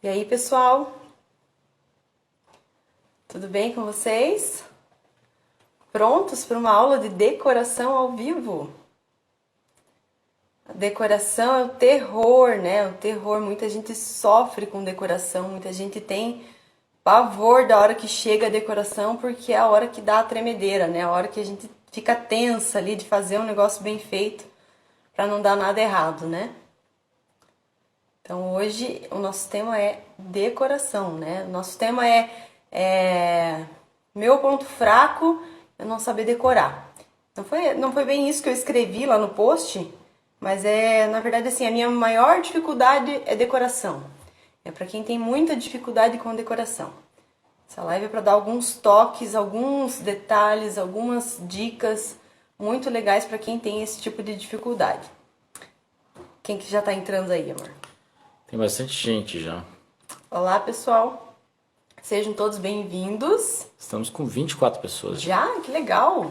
E aí, pessoal? Tudo bem com vocês? Prontos para uma aula de decoração ao vivo? A decoração é o terror, né? O terror. Muita gente sofre com decoração, muita gente tem pavor da hora que chega a decoração, porque é a hora que dá a tremedeira, né? A hora que a gente fica tensa ali de fazer um negócio bem feito para não dar nada errado, né? Então hoje o nosso tema é decoração, né? O nosso tema é meu ponto fraco é não saber decorar. Não foi bem isso que eu escrevi lá no post, mas na verdade assim, a minha maior dificuldade é decoração. É para quem tem muita dificuldade com decoração. Essa live é para dar alguns toques, alguns detalhes, algumas dicas muito legais para quem tem esse tipo de dificuldade. Quem que já tá entrando aí, amor? Tem bastante gente já. Olá, pessoal. Sejam todos bem-vindos. Estamos com 24 pessoas. Já? Que legal.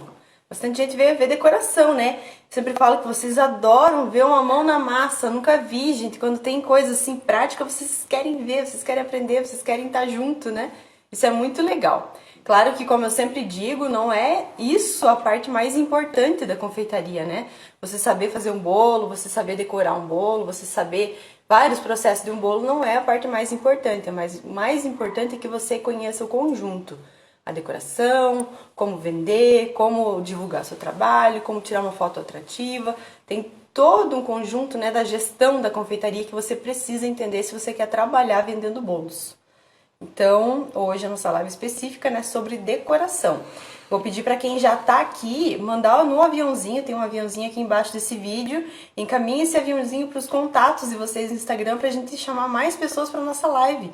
Bastante gente veio ver decoração, né? Sempre falo que vocês adoram ver uma mão na massa. Nunca vi, gente. Quando tem coisa assim prática, vocês querem ver, vocês querem aprender, vocês querem estar junto, né? Isso é muito legal. Claro que, como eu sempre digo, não é isso a parte mais importante da confeitaria, né? Você saber fazer um bolo, você saber decorar um bolo, você saber vários processos de um bolo não é a parte mais importante. Mas o mais importante é que você conheça o conjunto. A decoração, como vender, como divulgar seu trabalho, como tirar uma foto atrativa. Tem todo um conjunto, né, da gestão da confeitaria que você precisa entender se você quer trabalhar vendendo bolos. Então, hoje a nossa live específica, né, sobre decoração. Vou pedir para quem já está aqui, mandar no aviãozinho, tem um aviãozinho aqui embaixo desse vídeo, encaminhe esse aviãozinho para os contatos de vocês no Instagram para a gente chamar mais pessoas para nossa live.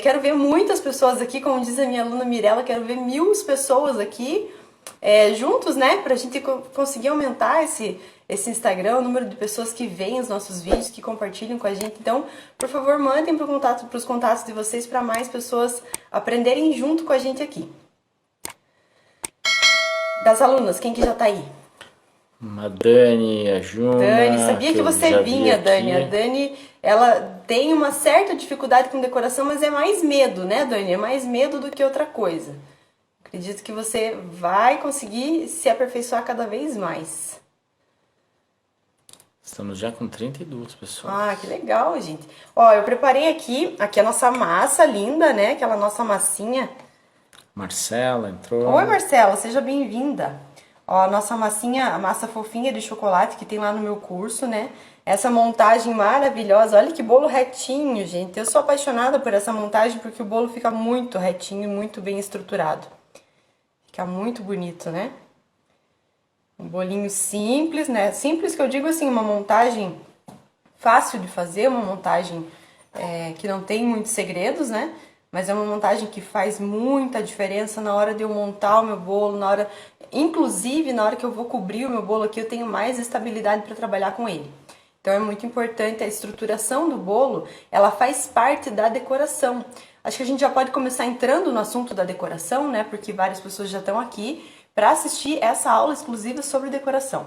Quero ver muitas pessoas aqui, como diz a minha aluna Mirella, quero ver 1000 pessoas aqui juntos, né, para a gente conseguir aumentar esse Instagram, o número de pessoas que veem os nossos vídeos, que compartilham com a gente. Então, por favor, mandem para os contatos de vocês para mais pessoas aprenderem junto com a gente aqui. Das alunas, quem que já tá aí? A Dani, a Juna... Dani, sabia que você vinha, Dani. A Dani, ela tem uma certa dificuldade com decoração, mas é mais medo, né, Dani? É mais medo do que outra coisa. Acredito que você vai conseguir se aperfeiçoar cada vez mais. Estamos já com 32 pessoas. Ah, que legal, gente. Ó, eu preparei aqui a nossa massa linda, né? Aquela nossa massinha. Marcela entrou. Oi, Marcela, seja bem-vinda. Ó, a nossa massinha, a massa fofinha de chocolate que tem lá no meu curso, né? Essa montagem maravilhosa. Olha que bolo retinho, gente. Eu sou apaixonada por essa montagem porque o bolo fica muito retinho e muito bem estruturado. Fica muito bonito, né? Um bolinho simples, né? Simples que eu digo assim, uma montagem fácil de fazer, uma montagem que não tem muitos segredos, né? Mas é uma montagem que faz muita diferença na hora de eu montar o meu bolo, inclusive na hora que eu vou cobrir o meu bolo aqui, eu tenho mais estabilidade para trabalhar com ele. Então é muito importante a estruturação do bolo, ela faz parte da decoração. Acho que a gente já pode começar entrando no assunto da decoração, né? Porque várias pessoas já estão aqui para assistir essa aula exclusiva sobre decoração.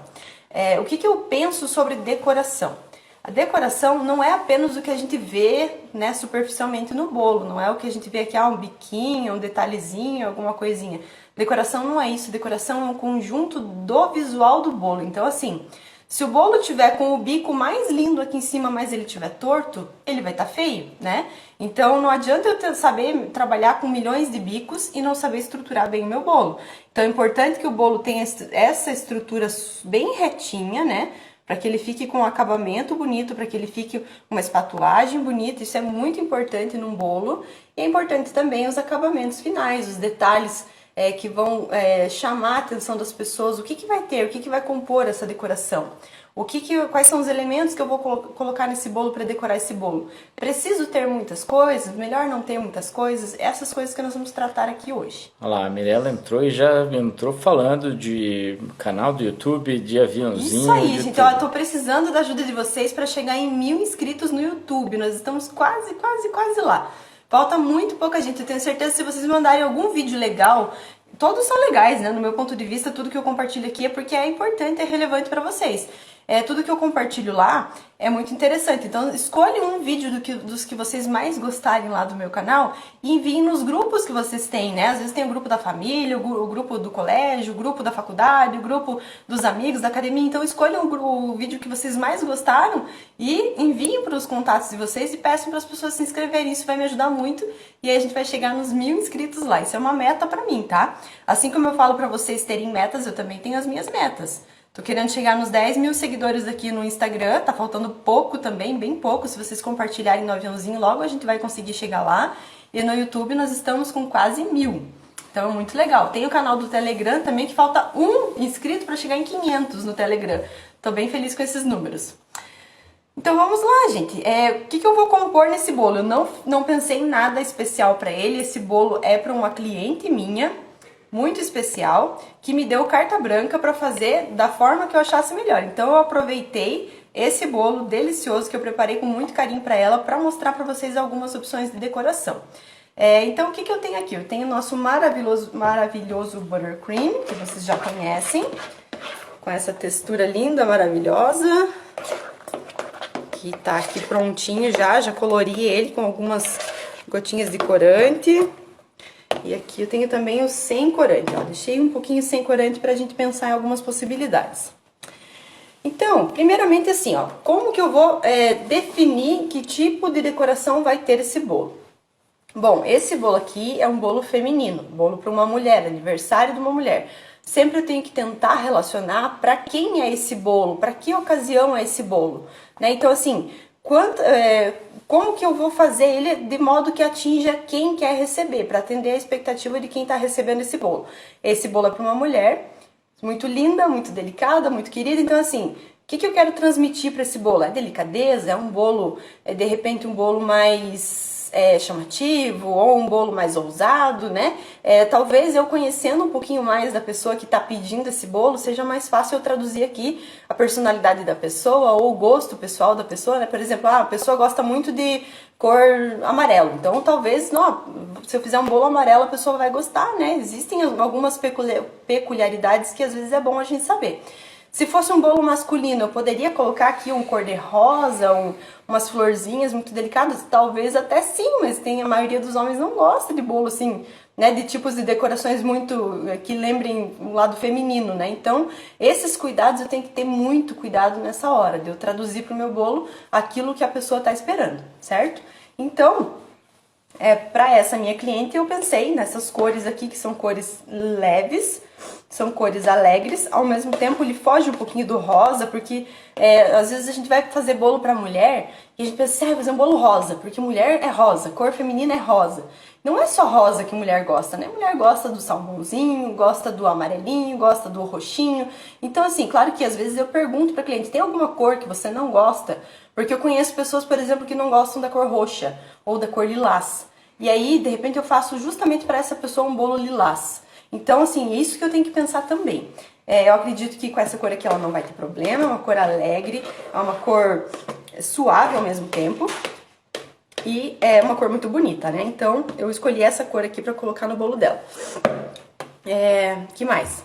O que eu penso sobre decoração? A decoração não é apenas o que a gente vê, né, superficialmente no bolo, não é o que a gente vê aqui, um biquinho, um detalhezinho, alguma coisinha. Decoração não é isso, decoração é um conjunto do visual do bolo. Então, assim, se o bolo tiver com o bico mais lindo aqui em cima, mas ele tiver torto, ele vai estar feio, né? Então não adianta eu saber trabalhar com milhões de bicos e não saber estruturar bem o meu bolo. Então é importante que o bolo tenha essa estrutura bem retinha, né? Para que ele fique com um acabamento bonito, para que ele fique uma espatulagem bonita. Isso é muito importante num bolo. E é importante também os acabamentos finais, os detalhes que vão chamar a atenção das pessoas. O que vai ter, o que vai compor essa decoração? Quais são os elementos que eu vou colocar nesse bolo para decorar esse bolo? Preciso ter muitas coisas? Melhor não ter muitas coisas? Essas coisas que nós vamos tratar aqui hoje. Olha lá, a Mirella entrou e já entrou falando de canal do YouTube, de aviãozinho. Isso aí, gente. Então, eu tô precisando da ajuda de vocês para chegar em 1000 inscritos no YouTube. Nós estamos quase lá. Falta muito pouca gente. Eu tenho certeza que se vocês mandarem algum vídeo legal, todos são legais, né? No meu ponto de vista, tudo que eu compartilho aqui é porque é importante, é relevante para vocês. tudo que eu compartilho lá é muito interessante. Então escolhe um vídeo dos que vocês mais gostarem lá do meu canal e enviem nos grupos que vocês têm, né? Às vezes tem o grupo da família, o grupo do colégio, o grupo da faculdade, o grupo dos amigos da academia. Então escolham o vídeo que vocês mais gostaram e enviem para os contatos de vocês e peçam para as pessoas se inscreverem. Isso vai me ajudar muito e aí a gente vai chegar nos 1000 inscritos lá. Isso é uma meta para mim, tá? Assim como eu falo para vocês terem metas, eu também tenho as minhas metas. Tô querendo chegar nos 10.000 seguidores aqui no Instagram, tá faltando pouco também, bem pouco. Se vocês compartilharem no aviãozinho, logo a gente vai conseguir chegar lá. E no YouTube nós estamos com quase 1000. Então é muito legal. Tem o canal do Telegram também, que falta um inscrito para chegar em 500 no Telegram. Tô bem feliz com esses números. Então vamos lá, gente. O que eu vou compor nesse bolo? Eu não pensei em nada especial para ele. Esse bolo é para uma cliente minha, muito especial, que me deu carta branca para fazer da forma que eu achasse melhor. Então eu aproveitei esse bolo delicioso que eu preparei com muito carinho para ela, para mostrar para vocês algumas opções de decoração. Então o que eu tenho aqui? Eu tenho o nosso maravilhoso buttercream, que vocês já conhecem, com essa textura linda, maravilhosa, que tá aqui prontinho já colori ele com algumas gotinhas de corante. E aqui eu tenho também o sem corante, ó. Deixei um pouquinho sem corante pra gente pensar em algumas possibilidades. Então, primeiramente assim, ó, como que eu vou definir que tipo de decoração vai ter esse bolo? Bom, esse bolo aqui é um bolo feminino, bolo para uma mulher, aniversário de uma mulher. Sempre eu tenho que tentar relacionar para quem é esse bolo, para que ocasião é esse bolo, né? Então, assim, como que eu vou fazer ele de modo que atinja quem quer receber, para atender a expectativa de quem está recebendo esse bolo. Esse bolo é para uma mulher, muito linda, muito delicada, muito querida. Então, assim, o que eu quero transmitir para esse bolo? É delicadeza? É um bolo, de repente, um bolo mais chamativo, ou um bolo mais ousado, né? Talvez eu conhecendo um pouquinho mais da pessoa que está pedindo esse bolo, seja mais fácil eu traduzir aqui a personalidade da pessoa ou o gosto pessoal da pessoa, né? Por exemplo, a pessoa gosta muito de cor amarelo, então talvez, não, se eu fizer um bolo amarelo, a pessoa vai gostar, né? Existem algumas peculiaridades que às vezes é bom a gente saber. Se fosse um bolo masculino, eu poderia colocar aqui um cor-de-rosa, umas florzinhas muito delicadas? Talvez até sim, mas a maioria dos homens não gosta de bolo assim, né? De tipos de decorações muito que lembrem o lado feminino, né? Então, esses cuidados eu tenho que ter muito cuidado nessa hora de eu traduzir para o meu bolo aquilo que a pessoa está esperando, certo? Então, para essa minha cliente eu pensei nessas cores aqui, que são cores leves, são cores alegres, ao mesmo tempo ele foge um pouquinho do rosa, porque às vezes a gente vai fazer bolo para mulher e a gente pensa, vai fazer um bolo rosa, porque mulher é rosa, cor feminina é rosa. Não é só rosa que mulher gosta, né? Mulher gosta do salmãozinho, gosta do amarelinho, gosta do roxinho. Então, assim, claro que às vezes eu pergunto para cliente, tem alguma cor que você não gosta? Porque eu conheço pessoas, por exemplo, que não gostam da cor roxa ou da cor lilás. E aí, de repente, eu faço justamente para essa pessoa um bolo lilás. Então, assim, é isso que eu tenho que pensar também. Eu acredito que com essa cor aqui ela não vai ter problema, é uma cor alegre, é uma cor suave ao mesmo tempo. E é uma cor muito bonita, né? Então, eu escolhi essa cor aqui pra colocar no bolo dela. Que mais?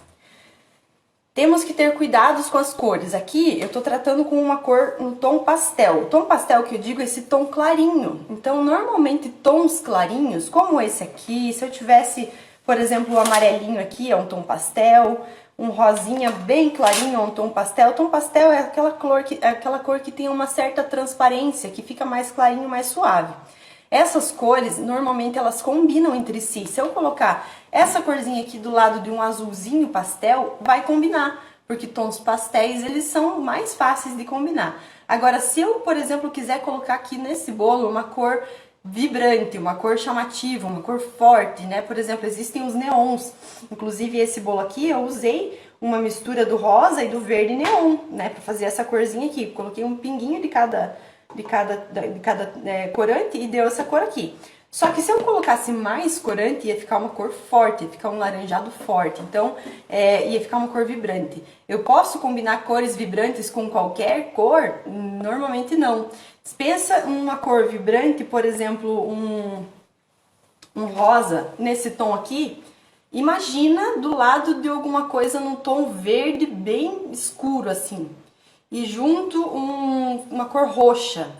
Temos que ter cuidados com as cores. Aqui eu tô tratando com uma cor no tom pastel. O tom pastel que eu digo é esse tom clarinho. Então, normalmente tons clarinhos, como esse aqui, se eu tivesse, por exemplo, o amarelinho aqui, é um tom pastel, um rosinha bem clarinho, é um tom pastel. O tom pastel é aquela cor que tem uma certa transparência, que fica mais clarinho, mais suave. Essas cores, normalmente elas combinam entre si. Se eu colocar essa corzinha aqui do lado de um azulzinho pastel, vai combinar, porque tons pastéis, eles são mais fáceis de combinar. Agora, se eu, por exemplo, quiser colocar aqui nesse bolo uma cor vibrante, uma cor chamativa, uma cor forte, né? Por exemplo, existem os neons. Inclusive, esse bolo aqui, eu usei uma mistura do rosa e do verde neon, né? Pra fazer essa corzinha aqui. Coloquei um pinguinho de cada corante e deu essa cor aqui. Só que se eu colocasse mais corante, ia ficar uma cor forte, ia ficar um laranjado forte. Então, ia ficar uma cor vibrante. Eu posso combinar cores vibrantes com qualquer cor? Normalmente não. Pensa uma cor vibrante, por exemplo, um rosa nesse tom aqui. Imagina do lado de alguma coisa num tom verde bem escuro, assim. e junto uma cor roxa.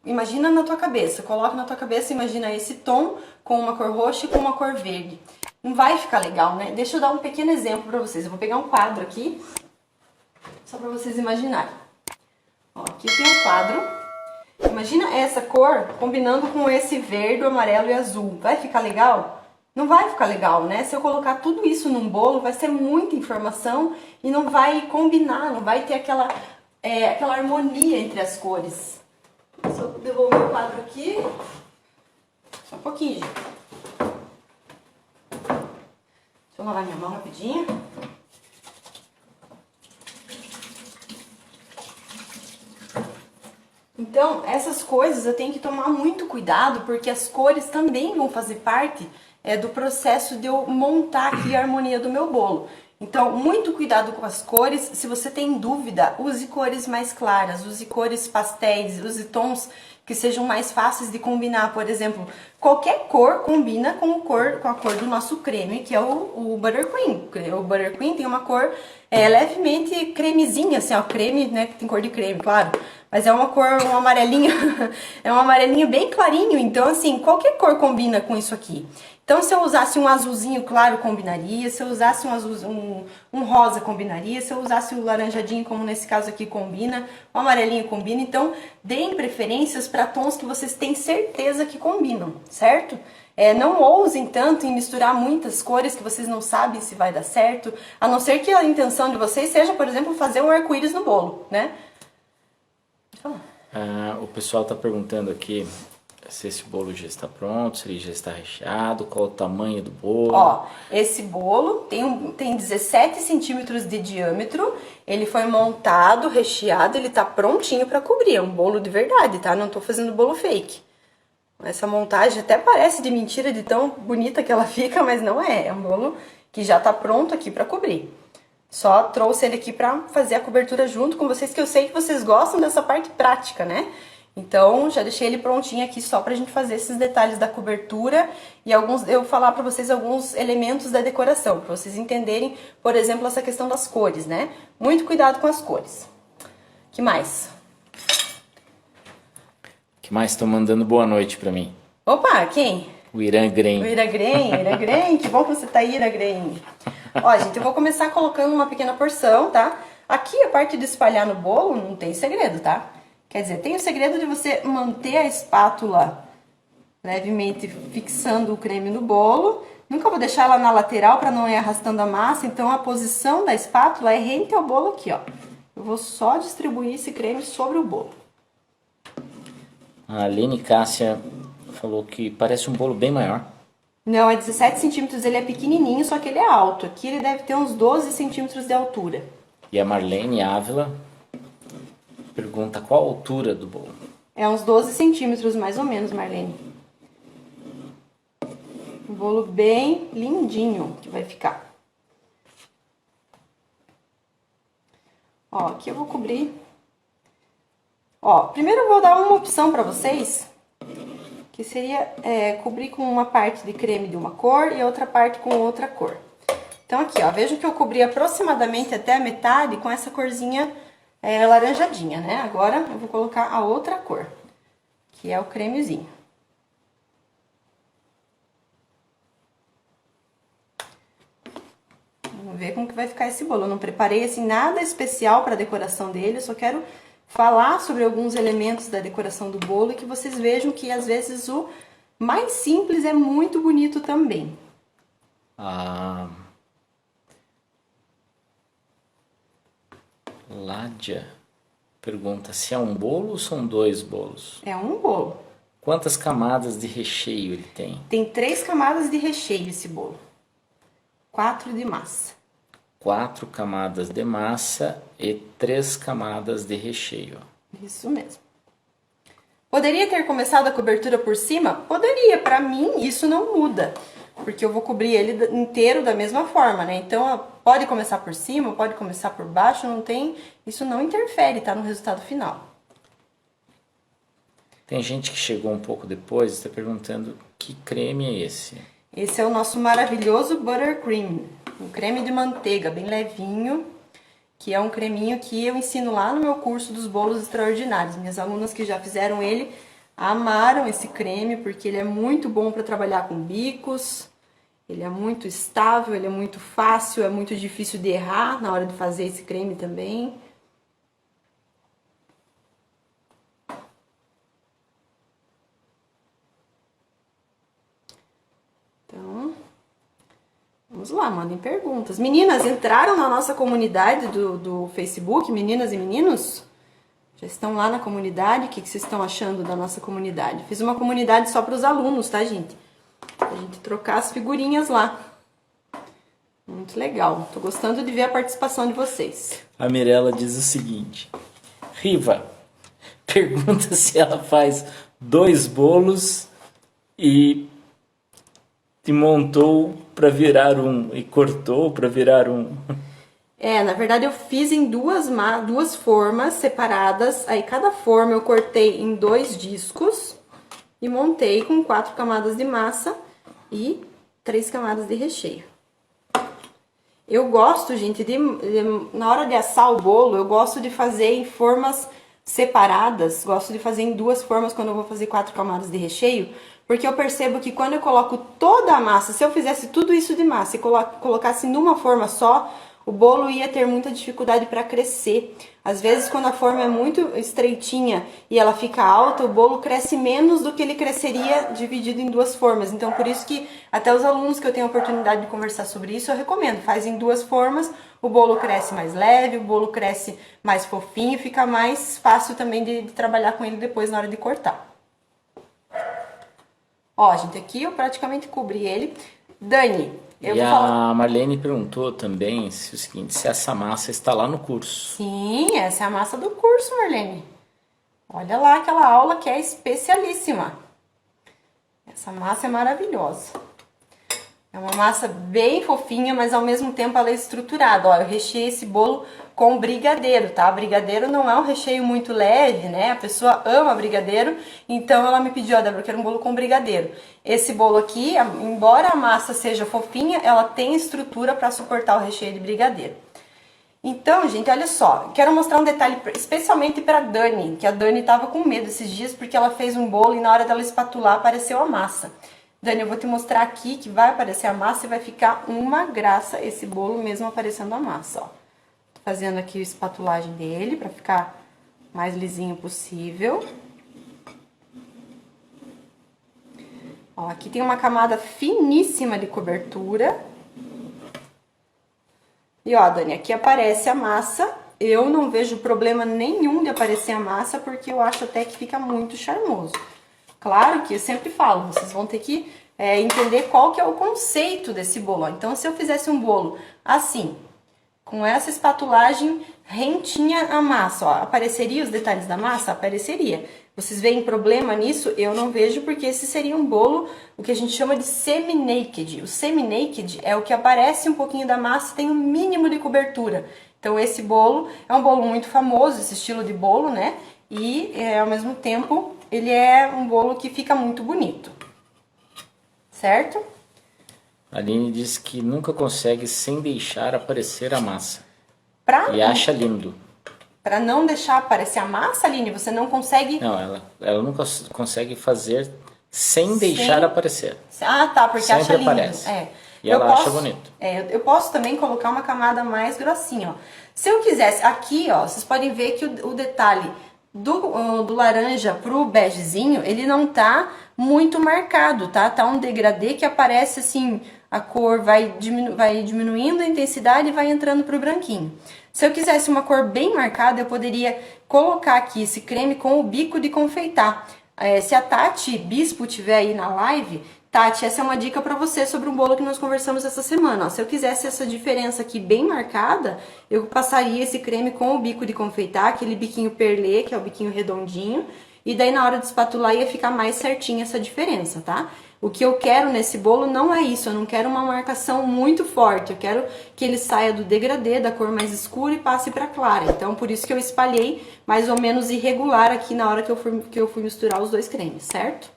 Imagina na tua cabeça, coloca na tua cabeça, imagina esse tom com uma cor roxa e com uma cor verde. Não vai ficar legal, né? Deixa eu dar um pequeno exemplo pra vocês. Eu vou pegar um quadro aqui, só pra vocês imaginarem. Ó, aqui tem um quadro. Imagina essa cor combinando com esse verde, amarelo e azul. Vai ficar legal? Não vai ficar legal, né? Se eu colocar tudo isso num bolo, vai ser muita informação e não vai combinar, não vai ter aquela harmonia entre as cores. Só devolver o quadro aqui. Só um pouquinho, gente. Deixa eu lavar minha mão rapidinho. Então, essas coisas eu tenho que tomar muito cuidado, porque as cores também vão fazer parte do processo de eu montar aqui a harmonia do meu bolo. Então, muito cuidado com as cores. Se você tem dúvida, use cores mais claras, use cores pastéis, use tons que sejam mais fáceis de combinar. Por exemplo, qualquer cor combina com a cor do nosso creme, que é o Buttercream. O Buttercream tem uma cor levemente cremezinha, assim, ó, creme, né, que tem cor de creme, claro. Mas é uma cor, um amarelinho, é um amarelinho bem clarinho. Então, assim, qualquer cor combina com isso aqui. Então, se eu usasse um azulzinho claro, combinaria. Se eu usasse um rosa, combinaria. Se eu usasse o laranjadinho, como nesse caso aqui, combina. O amarelinho combina. Então, deem preferências para tons que vocês têm certeza que combinam, certo? Não ousem tanto em misturar muitas cores que vocês não sabem se vai dar certo. A não ser que a intenção de vocês seja, por exemplo, fazer um arco-íris no bolo, né? O pessoal está perguntando aqui se esse bolo já está pronto, se ele já está recheado, qual o tamanho do bolo. Ó, esse bolo tem 17 centímetros de diâmetro, ele foi montado, recheado, ele tá prontinho para cobrir, é um bolo de verdade, tá? Não tô fazendo bolo fake. Essa montagem até parece de mentira, de tão bonita que ela fica, mas não é, é um bolo que já tá pronto aqui para cobrir. Só trouxe ele aqui pra fazer a cobertura junto com vocês, que eu sei que vocês gostam dessa parte prática, né? Então, já deixei ele prontinho aqui só pra gente fazer esses detalhes da cobertura e eu falar pra vocês alguns elementos da decoração, pra vocês entenderem, por exemplo, essa questão das cores, né? Muito cuidado com as cores. Que mais? Que mais estão mandando boa noite pra mim? Opa, quem? O Irã Grem. O Irã, que bom que você tá aí, Irã Grem. Ó, gente, eu vou começar colocando uma pequena porção, tá? Aqui, a parte de espalhar no bolo, não tem segredo, tá? Quer dizer, tem o segredo de você manter a espátula levemente fixando o creme no bolo. Nunca vou deixar ela na lateral para não ir arrastando a massa, então a posição da espátula é rente ao bolo aqui, ó. Eu vou só distribuir esse creme sobre o bolo. A Aline Cássia falou que parece um bolo bem maior. Não, é 17 centímetros, ele é pequenininho, só que ele é alto. Aqui ele deve ter uns 12 centímetros de altura. E a Marlene Ávila pergunta qual a altura do bolo. É uns 12 centímetros, mais ou menos, Marlene. Um bolo bem lindinho que vai ficar. Ó, aqui eu vou cobrir. Ó, primeiro eu vou dar uma opção pra vocês, que seria cobrir com uma parte de creme de uma cor e outra parte com outra cor. Então aqui, ó, vejo que eu cobri aproximadamente até a metade com essa corzinha laranjadinha, né? Agora eu vou colocar a outra cor, que é o cremezinho. Vamos ver como que vai ficar esse bolo. Eu não preparei, assim, nada especial para a decoração dele, eu só quero falar sobre alguns elementos da decoração do bolo e que vocês vejam que, às vezes, o mais simples é muito bonito também. Ládia pergunta se é um bolo ou são dois bolos? É um bolo. Quantas camadas de recheio ele tem? Tem 3 camadas de recheio esse bolo. 4 de massa. 4 camadas de massa e 3 camadas de recheio. Isso mesmo. Poderia ter começado a cobertura por cima? Poderia. Pra mim, isso não muda. Porque eu vou cobrir ele inteiro da mesma forma, né? Então, pode começar por cima, pode começar por baixo, não tem... Isso não interfere, tá? No resultado final. Tem gente que chegou um pouco depois e está perguntando que creme é esse? Esse é o nosso maravilhoso Buttercream. Um creme de manteiga, bem levinho. que é um creminho que eu ensino lá no meu curso dos bolos extraordinários. Minhas alunas que já fizeram ele amaram esse creme, porque ele é muito bom para trabalhar com bicos, ele é muito estável, ele é muito fácil, é muito difícil de errar na hora de fazer esse creme também. Então, vamos lá, mandem perguntas. Meninas, entraram na nossa comunidade do Facebook, meninas e meninos? Já estão lá na comunidade? O que vocês estão achando da nossa comunidade? Fiz uma comunidade só para os alunos, tá, gente? Pra gente trocar as figurinhas lá. Muito legal. Tô gostando de ver a participação de vocês. A Mirella diz o seguinte: Riva, pergunta se ela faz 2 bolos e montou para virar um e cortou para virar um. Na verdade eu fiz em duas formas separadas. Aí cada forma eu cortei em 2 discos e montei com 4 camadas de massa e 3 camadas de recheio. Eu gosto, gente, na hora de assar o bolo, eu gosto de fazer em formas separadas. Gosto de fazer em 2 formas quando eu vou fazer 4 camadas de recheio, porque eu percebo que quando eu coloco toda a massa, se eu fizesse tudo isso de massa e colocasse numa forma só, o bolo ia ter muita dificuldade para crescer. Às vezes, quando a forma é muito estreitinha e ela fica alta, o bolo cresce menos do que ele cresceria dividido em 2 formas. Então, por isso que até os alunos que eu tenho a oportunidade de conversar sobre isso, eu recomendo. Faz em 2 formas, o bolo cresce mais leve, o bolo cresce mais fofinho, fica mais fácil também de trabalhar com ele depois na hora de cortar. Ó, gente, aqui eu praticamente cobri ele. Dani, a Marlene perguntou também se essa massa está lá no curso. Sim, essa é a massa do curso, Marlene. Olha lá aquela aula que é especialíssima. Essa massa é maravilhosa. É uma massa bem fofinha, mas ao mesmo tempo ela é estruturada. Ó, eu recheei esse bolo com brigadeiro, tá? Brigadeiro não é um recheio muito leve, né? A pessoa ama brigadeiro, então ela me pediu, ó, Débora, eu quero um bolo com brigadeiro. Esse bolo aqui, embora a massa seja fofinha, ela tem estrutura para suportar o recheio de brigadeiro. Então, gente, olha só, quero mostrar um detalhe especialmente para Dani, que a Dani tava com medo esses dias porque ela fez um bolo e na hora dela espatular apareceu a massa. Dani, eu vou te mostrar aqui que vai aparecer a massa e vai ficar uma graça esse bolo mesmo aparecendo a massa, ó. Tô fazendo aqui a espatulagem dele para ficar mais lisinho possível. Ó, aqui tem uma camada finíssima de cobertura. E ó, Dani, aqui aparece a massa. Eu não vejo problema nenhum de aparecer a massa, porque eu acho até que fica muito charmoso. Claro que eu sempre falo, vocês vão ter que entender qual que é o conceito desse bolo. Ó. Então, se eu fizesse um bolo assim, com essa espatulagem rentinha a massa, ó, apareceria os detalhes da massa? Apareceria. Vocês veem problema nisso? Eu não vejo, porque esse seria um bolo, o que a gente chama de semi-naked. O semi-naked é o que aparece um pouquinho da massa, tem um mínimo de cobertura. Então, esse bolo é um bolo muito famoso, esse estilo de bolo, né? E, ao mesmo tempo, ele é um bolo que fica muito bonito. Certo? A Aline diz que nunca consegue sem deixar aparecer a massa. E acha lindo. Para não deixar aparecer a massa, Aline, você não consegue... Não, ela nunca consegue fazer sem deixar aparecer. Ah, tá, porque sempre acha lindo. Aparece. E ela acha bonito. Eu posso também colocar uma camada mais grossinha, ó. Se eu quisesse, aqui, ó, vocês podem ver que o detalhe do laranja pro begezinho, ele não tá muito marcado, tá? Tá um degradê que aparece assim, a cor vai diminuindo a intensidade e vai entrando pro branquinho. Se eu quisesse uma cor bem marcada, eu poderia colocar aqui esse creme com o bico de confeitar. Se a Tati Bispo tiver aí na live, Tati, essa é uma dica pra você sobre um bolo que nós conversamos essa semana. Ó, se eu quisesse essa diferença aqui bem marcada, eu passaria esse creme com o bico de confeitar, aquele biquinho perlê, que é o biquinho redondinho, e daí na hora de espatular ia ficar mais certinha essa diferença, tá? O que eu quero nesse bolo não é isso, eu não quero uma marcação muito forte, eu quero que ele saia do degradê, da cor mais escura e passe pra clara. Então, por isso que eu espalhei mais ou menos irregular aqui na hora que eu fui misturar os dois cremes, certo?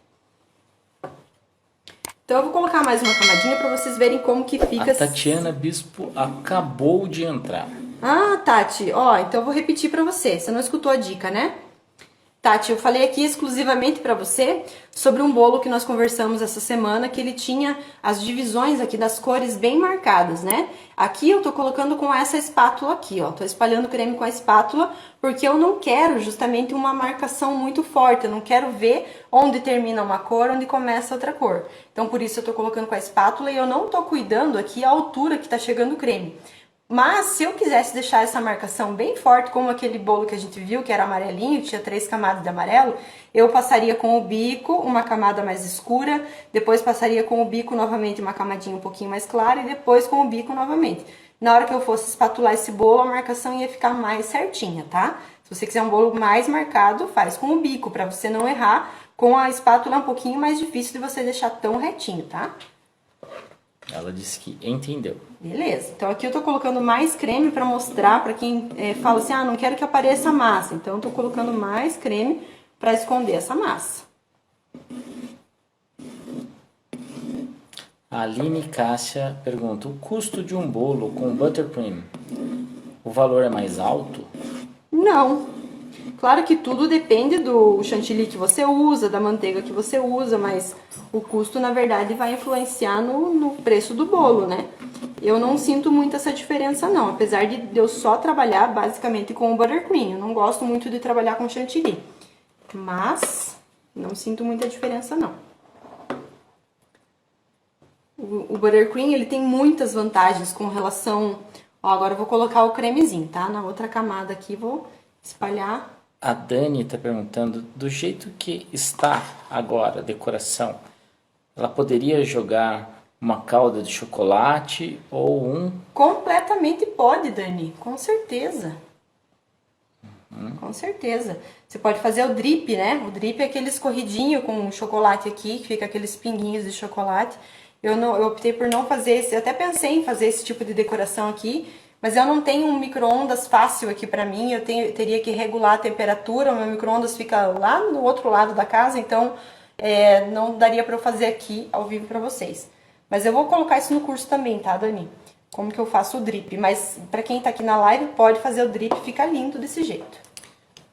Então, eu vou colocar mais uma camadinha pra vocês verem como que fica... A Tatiana Bispo acabou de entrar. Ah, Tati, ó, então eu vou repetir pra você. Você não escutou a dica, né? Tati, eu falei aqui exclusivamente pra você sobre um bolo que nós conversamos essa semana, que ele tinha as divisões aqui das cores bem marcadas, né? Aqui eu tô colocando com essa espátula aqui, ó. Tô espalhando creme com a espátula, porque eu não quero justamente uma marcação muito forte. Eu não quero ver onde termina uma cor, onde começa outra cor. Então, por isso eu tô colocando com a espátula e eu não tô cuidando aqui a altura que tá chegando o creme. Mas se eu quisesse deixar essa marcação bem forte, como aquele bolo que a gente viu, que era amarelinho, tinha 3 camadas de amarelo, eu passaria com o bico uma camada mais escura, depois passaria com o bico novamente uma camadinha um pouquinho mais clara e depois com o bico novamente. Na hora que eu fosse espatular esse bolo, a marcação ia ficar mais certinha, tá? Se você quiser um bolo mais marcado, faz com o bico, pra você não errar. Com a espátula é um pouquinho mais difícil de você deixar tão retinho, tá? Ela disse que entendeu. Beleza, então aqui eu tô colocando mais creme pra mostrar pra quem fala assim, ah, não quero que apareça a massa. Então eu tô colocando mais creme pra esconder essa massa. A Aline Cássia pergunta, o custo de um bolo com buttercream, o valor é mais alto? Não. Claro que tudo depende do chantilly que você usa, da manteiga que você usa, mas o custo, na verdade, vai influenciar no preço do bolo, né? Eu não sinto muito essa diferença, não. Apesar de eu só trabalhar basicamente com o buttercream. Eu não gosto muito de trabalhar com chantilly. Mas não sinto muita diferença, não. O buttercream, ele tem muitas vantagens com relação... Ó, agora eu vou colocar o cremezinho, tá? Na outra camada aqui, vou espalhar. A Dani está perguntando, do jeito que está agora a decoração, ela poderia jogar uma calda de chocolate ou um... Completamente pode, Dani, com certeza. Com certeza. Você pode fazer o drip, né? O drip é aquele escorridinho com chocolate aqui, que fica aqueles pinguinhos de chocolate. Eu optei por não fazer esse, eu até pensei em fazer esse tipo de decoração aqui, mas eu não tenho um micro-ondas fácil aqui pra mim, teria que regular a temperatura, o meu micro-ondas fica lá no outro lado da casa, então não daria pra eu fazer aqui ao vivo pra vocês. Mas eu vou colocar isso no curso também, tá, Dani? Como que eu faço o drip, mas pra quem tá aqui na live pode fazer o drip, fica lindo desse jeito.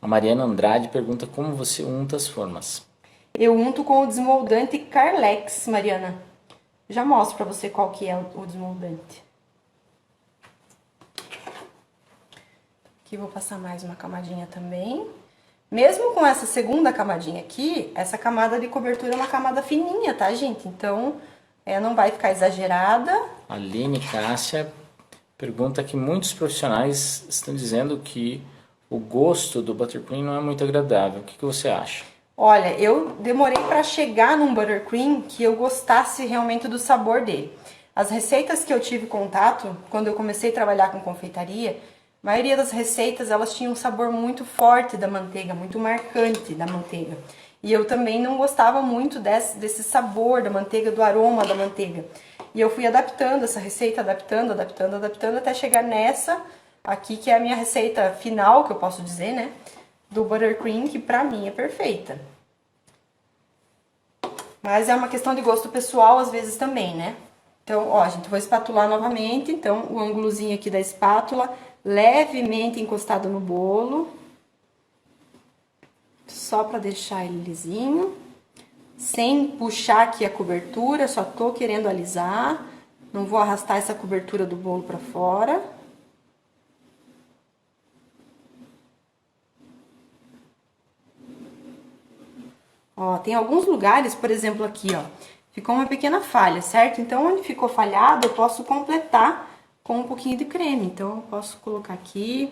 A Mariana Andrade pergunta como você unta as formas. Eu unto com o desmoldante Carlex, Mariana. Já mostro pra você qual que é o desmoldante. Aqui vou passar mais uma camadinha também. Mesmo com essa segunda camadinha aqui, essa camada de cobertura é uma camada fininha, tá, gente? Então, não vai ficar exagerada. A Aline Cássia pergunta que muitos profissionais estão dizendo que o gosto do buttercream não é muito agradável. O que você acha? Olha, eu demorei para chegar num buttercream que eu gostasse realmente do sabor dele. As receitas que eu tive contato, quando eu comecei a trabalhar com confeitaria, a maioria das receitas, elas tinham um sabor muito forte da manteiga, muito marcante da manteiga. E eu também não gostava muito desse sabor da manteiga, do aroma da manteiga. E eu fui adaptando essa receita, adaptando, até chegar nessa aqui, que é a minha receita final, que eu posso dizer, né? Do buttercream, que pra mim é perfeita. Mas é uma questão de gosto pessoal, às vezes também, né? Então, ó, gente, vou espatular novamente. Então, o ângulozinho aqui da espátula, levemente encostado no bolo. Só pra deixar ele lisinho. Sem puxar aqui a cobertura, só tô querendo alisar. Não vou arrastar essa cobertura do bolo pra fora. Ó, tem alguns lugares, por exemplo, aqui, ó, ficou uma pequena falha, certo? Então, onde ficou falhado, eu posso completar com um pouquinho de creme. Então, eu posso colocar aqui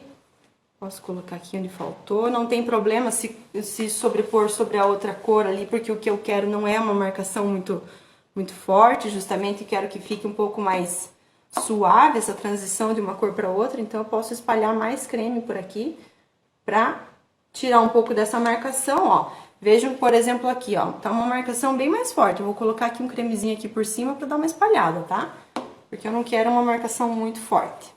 onde faltou. Não tem problema se sobrepor sobre a outra cor ali, porque o que eu quero não é uma marcação muito forte, justamente quero que fique um pouco mais suave essa transição de uma cor para outra. Então, eu posso espalhar mais creme por aqui pra tirar um pouco dessa marcação, ó. Vejam, por exemplo, aqui, ó, tá uma marcação bem mais forte. Eu vou colocar aqui um cremezinho aqui por cima pra dar uma espalhada, tá? Porque eu não quero uma marcação muito forte.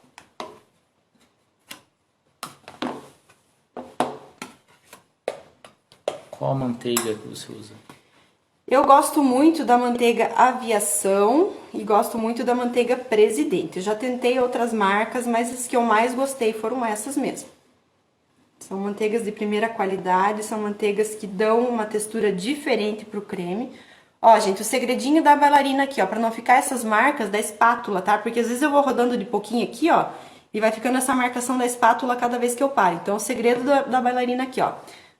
Qual a manteiga que você usa? Eu gosto muito da manteiga Aviação e gosto muito da manteiga Presidente. Eu já tentei outras marcas, mas as que eu mais gostei foram essas mesmo. São manteigas de primeira qualidade, são manteigas que dão uma textura diferente pro creme. Ó, gente, o segredinho da bailarina aqui, ó, pra não ficar essas marcas da espátula, tá? Porque às vezes eu vou rodando de pouquinho aqui, ó, e vai ficando essa marcação da espátula cada vez que eu paro. Então, o segredo da bailarina aqui, ó.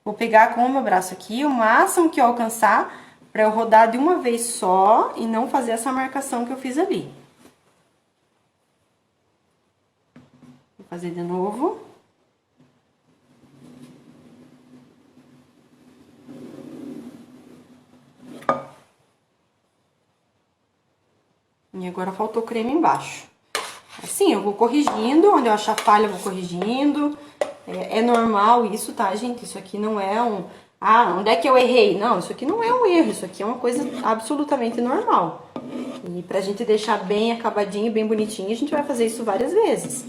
Vou pegar com o meu braço aqui, o máximo que eu alcançar, pra eu rodar de uma vez só e não fazer essa marcação que eu fiz ali. Vou fazer de novo. E agora faltou creme embaixo. Assim, eu vou corrigindo, onde eu achar falha eu vou corrigindo. É normal isso, tá, gente? Isso aqui não é um... Ah, onde é que eu errei? Não, isso aqui não é um erro, isso aqui é uma coisa absolutamente normal. E pra gente deixar bem acabadinho, bem bonitinho, a gente vai fazer isso várias vezes.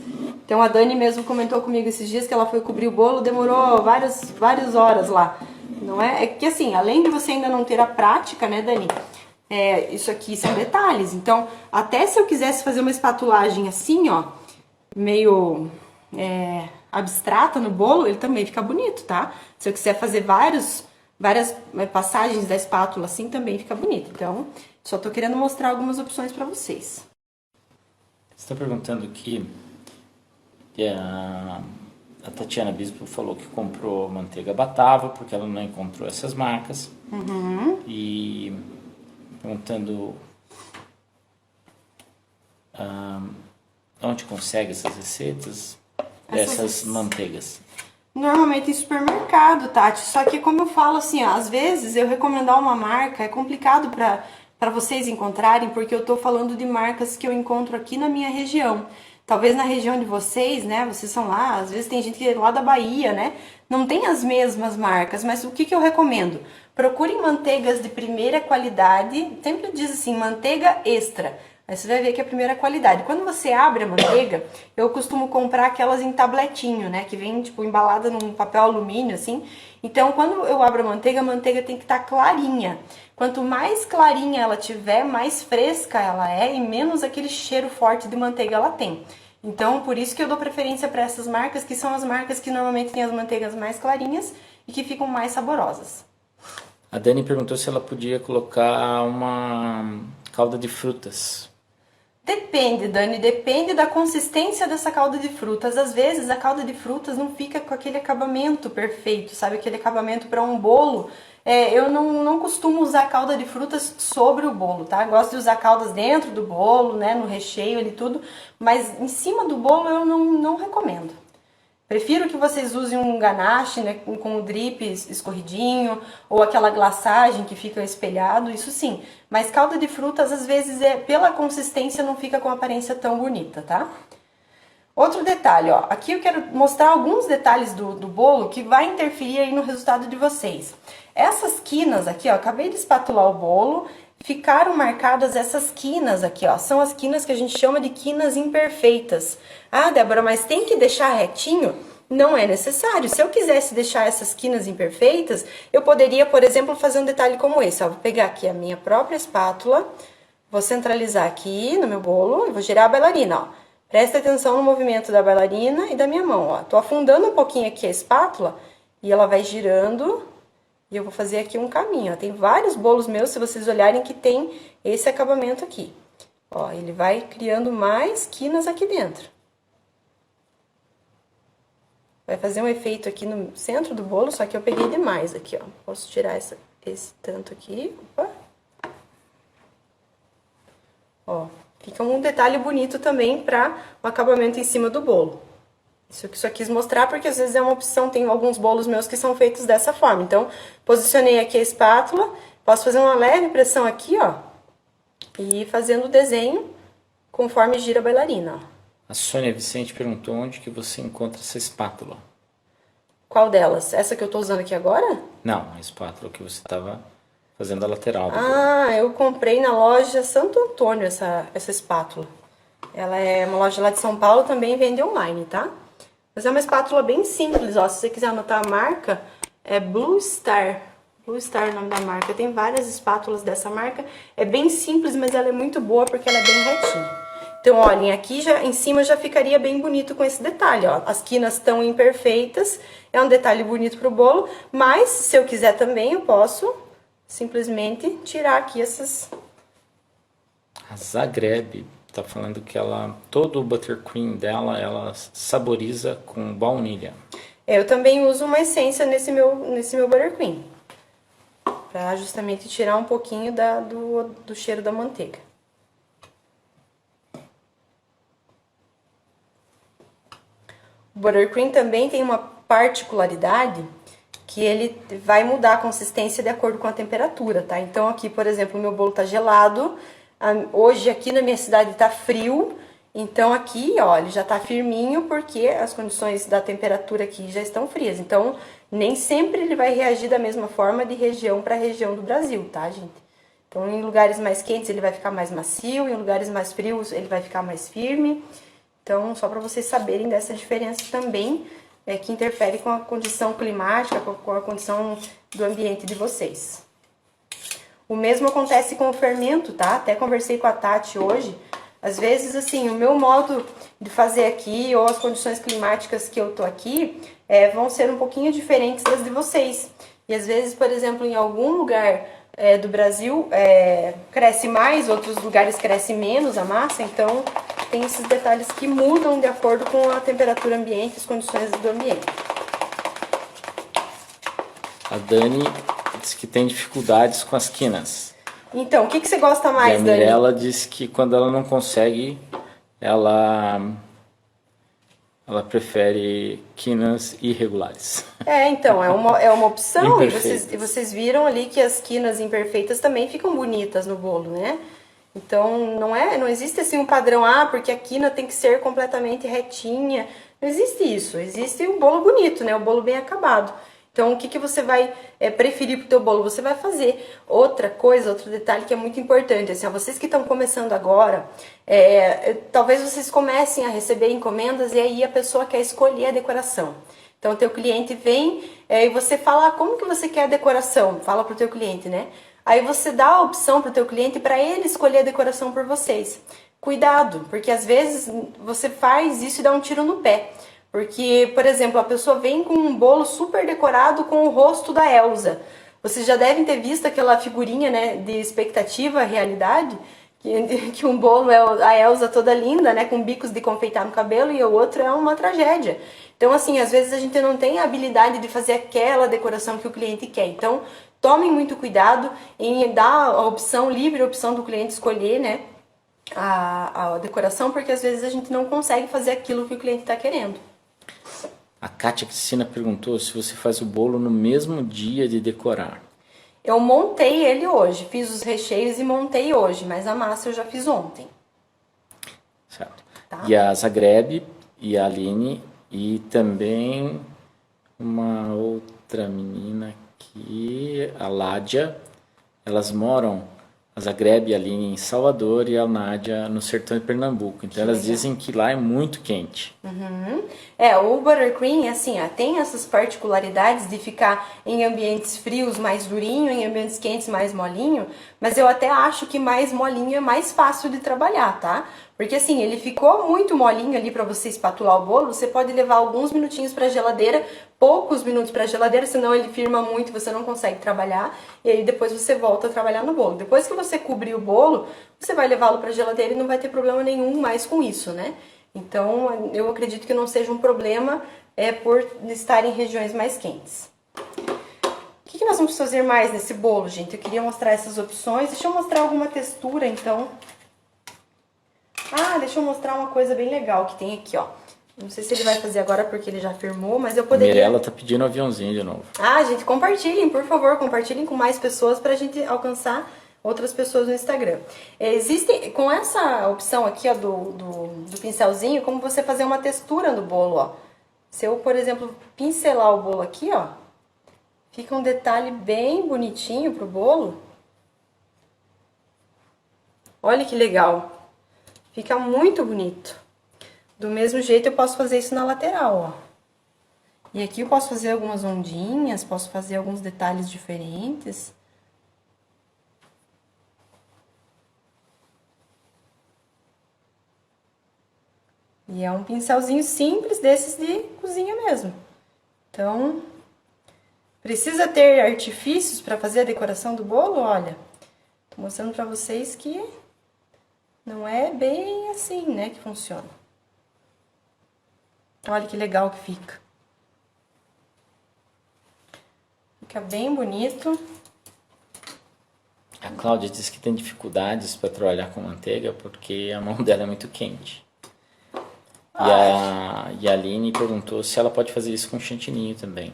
Então a Dani mesmo comentou comigo esses dias que ela foi cobrir o bolo, demorou várias horas lá. Não é? É que assim, além de você ainda não ter a prática, né, Dani? Isso aqui são detalhes. Então, até se eu quisesse fazer uma espatulagem assim, ó, meio abstrata no bolo, ele também fica bonito, tá? Se eu quiser fazer várias passagens da espátula assim, também fica bonito. Então, só tô querendo mostrar algumas opções pra vocês. Você está perguntando aqui, a Tatiana Bispo falou que comprou manteiga Batava, porque ela não encontrou essas marcas. E perguntando onde consegue essas receitas dessas manteigas. Normalmente em supermercado, Tati. Só que como eu falo assim, ó, às vezes eu recomendar uma marca é complicado para vocês encontrarem, porque eu tô falando de marcas que eu encontro aqui na minha região. Talvez na região de vocês, né? Vocês são lá, às vezes tem gente que é lá da Bahia, né? Não tem as mesmas marcas, mas o que eu recomendo? Procurem manteigas de primeira qualidade, sempre diz assim, manteiga extra. Aí você vai ver que é a primeira qualidade. Quando você abre a manteiga, eu costumo comprar aquelas em tabletinho, né? Que vem, tipo, embalada num papel alumínio, assim. Então, quando eu abro a manteiga tem que estar clarinha. Quanto mais clarinha ela tiver, mais fresca ela é e menos aquele cheiro forte de manteiga ela tem. Então, por isso que eu dou preferência para essas marcas, que são as marcas que normalmente têm as manteigas mais clarinhas e que ficam mais saborosas. A Dani perguntou se ela podia colocar uma calda de frutas. Depende, Dani, depende da consistência dessa calda de frutas. Às vezes a calda de frutas não fica com aquele acabamento perfeito, sabe? Aquele acabamento para um bolo. Eu não costumo usar calda de frutas sobre o bolo, tá? Gosto de usar caldas dentro do bolo, né? No recheio ali tudo, mas em cima do bolo eu não recomendo. Prefiro que vocês usem um ganache, né, com o drip escorridinho, ou aquela glaçagem que fica espelhado, isso sim. Mas calda de frutas, às vezes, pela consistência, não fica com aparência tão bonita, tá? Outro detalhe, ó, aqui eu quero mostrar alguns detalhes do bolo que vai interferir aí no resultado de vocês. Essas quinas aqui, ó, acabei de espatular o bolo, ficaram marcadas essas quinas aqui, ó, são as quinas que a gente chama de quinas imperfeitas. Ah, Débora, mas tem que deixar retinho? Não é necessário. Se eu quisesse deixar essas quinas imperfeitas, eu poderia, por exemplo, fazer um detalhe como esse, ó, vou pegar aqui a minha própria espátula, vou centralizar aqui no meu bolo e vou girar a bailarina, ó. Presta atenção no movimento da bailarina e da minha mão, ó. Tô afundando um pouquinho aqui a espátula e ela vai girando e eu vou fazer aqui um caminho, ó. Tem vários bolos meus, se vocês olharem, que tem esse acabamento aqui. Ó, ele vai criando mais quinas aqui dentro. Vai fazer um efeito aqui no centro do bolo, só que eu peguei demais aqui, ó. Posso tirar esse tanto aqui, opa. Ó, fica um detalhe bonito também para o acabamento em cima do bolo. Isso que eu só quis mostrar porque às vezes é uma opção, tem alguns bolos meus que são feitos dessa forma. Então, posicionei aqui a espátula, posso fazer uma leve pressão aqui, ó, e ir fazendo o desenho conforme gira a bailarina, ó. A Sônia Vicente perguntou onde que você encontra essa espátula. Qual delas? Essa que eu tô usando aqui agora? Não, a espátula que você estava fazendo a lateral do bolo. Ah, eu comprei na loja Santo Antônio essa espátula. Ela é uma loja lá de São Paulo, também vende online, tá? Mas é uma espátula bem simples, ó. Se você quiser anotar a marca, é Blue Star. Blue Star é o nome da marca. Tem várias espátulas dessa marca. É bem simples, mas ela é muito boa porque ela é bem retinha. Então, olhem, aqui já em cima já ficaria bem bonito com esse detalhe, ó. As quinas estão imperfeitas, é um detalhe bonito pro bolo, mas se eu quiser também, eu posso simplesmente tirar aqui essas... A Zagreb tá falando que ela, todo o buttercream dela, ela saboriza com baunilha. Eu também uso uma essência nesse meu buttercream, pra justamente tirar um pouquinho do cheiro da manteiga. O buttercream também tem uma particularidade que ele vai mudar a consistência de acordo com a temperatura, tá? Então aqui, por exemplo, o meu bolo tá gelado, hoje aqui na minha cidade tá frio, então aqui, ó, ele já tá firminho porque as condições da temperatura aqui já estão frias. Então, nem sempre ele vai reagir da mesma forma de região para região do Brasil, tá, gente? Então, em lugares mais quentes ele vai ficar mais macio, em lugares mais frios ele vai ficar mais firme. Então, só para vocês saberem dessa diferença também, que interfere com a condição climática, com a condição do ambiente de vocês. O mesmo acontece com o fermento, tá? Até conversei com a Tati hoje. Às vezes, assim, o meu modo de fazer aqui, ou as condições climáticas que eu tô aqui, vão ser um pouquinho diferentes das de vocês. E às vezes, por exemplo, em algum lugar do Brasil, cresce mais, outros lugares cresce menos a massa, então tem esses detalhes que mudam de acordo com a temperatura ambiente, as condições do ambiente. A Dani diz que tem dificuldades com as quinas. Então, o que você gosta mais, e a Dani? Mirella diz que quando ela não consegue, ela prefere quinas irregulares. Então, é uma opção. Imperfeitas. E vocês viram ali que as quinas imperfeitas também ficam bonitas no bolo, né? Então, não existe assim um padrão, porque a quina tem que ser completamente retinha. Não existe isso. Existe um bolo bonito, né? O bolo bem acabado. Então, o que você vai preferir pro teu bolo? Você vai fazer outra coisa, outro detalhe que é muito importante. Assim, vocês que estão começando agora, talvez vocês comecem a receber encomendas e aí a pessoa quer escolher a decoração. Então, o teu cliente vem e você fala, como que você quer a decoração? Fala pro teu cliente, né? Aí você dá a opção pro teu cliente para ele escolher a decoração por vocês. Cuidado, porque às vezes você faz isso e dá um tiro no pé. Porque, por exemplo, a pessoa vem com um bolo super decorado com o rosto da Elsa. Vocês já devem ter visto aquela figurinha, né, de expectativa, realidade, que um bolo é a Elsa toda linda, né, com bicos de confeitar no cabelo, e o outro é uma tragédia. Então, assim, às vezes a gente não tem a habilidade de fazer aquela decoração que o cliente quer. Então, tomem muito cuidado em dar a opção, livre opção do cliente escolher, né, a decoração, porque às vezes a gente não consegue fazer aquilo que o cliente está querendo. A Kátia Cristina perguntou se você faz o bolo no mesmo dia de decorar. Eu montei ele hoje, fiz os recheios e montei hoje, mas a massa eu já fiz ontem. Certo. Tá? E a Zagreb e a Aline e também uma outra menina aqui, a Ládia, elas moram, a Zagreb e a Aline em Salvador e a Nádia no sertão de Pernambuco. Então elas dizem que lá é muito quente. O buttercream, assim, tem essas particularidades de ficar em ambientes frios mais durinho, em ambientes quentes mais molinho, mas eu até acho que mais molinho é mais fácil de trabalhar, tá? Porque assim, ele ficou muito molinho ali para você espatular o bolo, você pode levar alguns minutinhos para a geladeira, poucos minutos para a geladeira, senão ele firma muito, você não consegue trabalhar, e aí depois você volta a trabalhar no bolo. Depois que você cobrir o bolo, você vai levá-lo para a geladeira e não vai ter problema nenhum mais com isso, né? Então, eu acredito que não seja um problema por estar em regiões mais quentes. O que nós vamos fazer mais nesse bolo, gente? Eu queria mostrar essas opções. Deixa eu mostrar alguma textura, então. Deixa eu mostrar uma coisa bem legal que tem aqui, ó. Não sei se ele vai fazer agora porque ele já firmou, mas eu poderia... A Mirella tá pedindo um aviãozinho de novo. Gente, compartilhem, por favor. Compartilhem com mais pessoas pra gente alcançar outras pessoas no Instagram. Existe, com essa opção aqui, ó, do pincelzinho, como você fazer uma textura no bolo, ó. Se eu, por exemplo, pincelar o bolo aqui, ó, fica um detalhe bem bonitinho pro bolo. Olha que legal. Fica muito bonito. Do mesmo jeito eu posso fazer isso na lateral, ó. E aqui eu posso fazer algumas ondinhas, posso fazer alguns detalhes diferentes. E é um pincelzinho simples desses de cozinha mesmo. Então, precisa ter artifícios para fazer a decoração do bolo? Olha, tô mostrando para vocês que não é bem assim, né, que funciona. Olha que legal que fica. Fica bem bonito. A Cláudia disse que tem dificuldades para trabalhar com manteiga porque a mão dela é muito quente. E a Aline perguntou se ela pode fazer isso com chantininho também.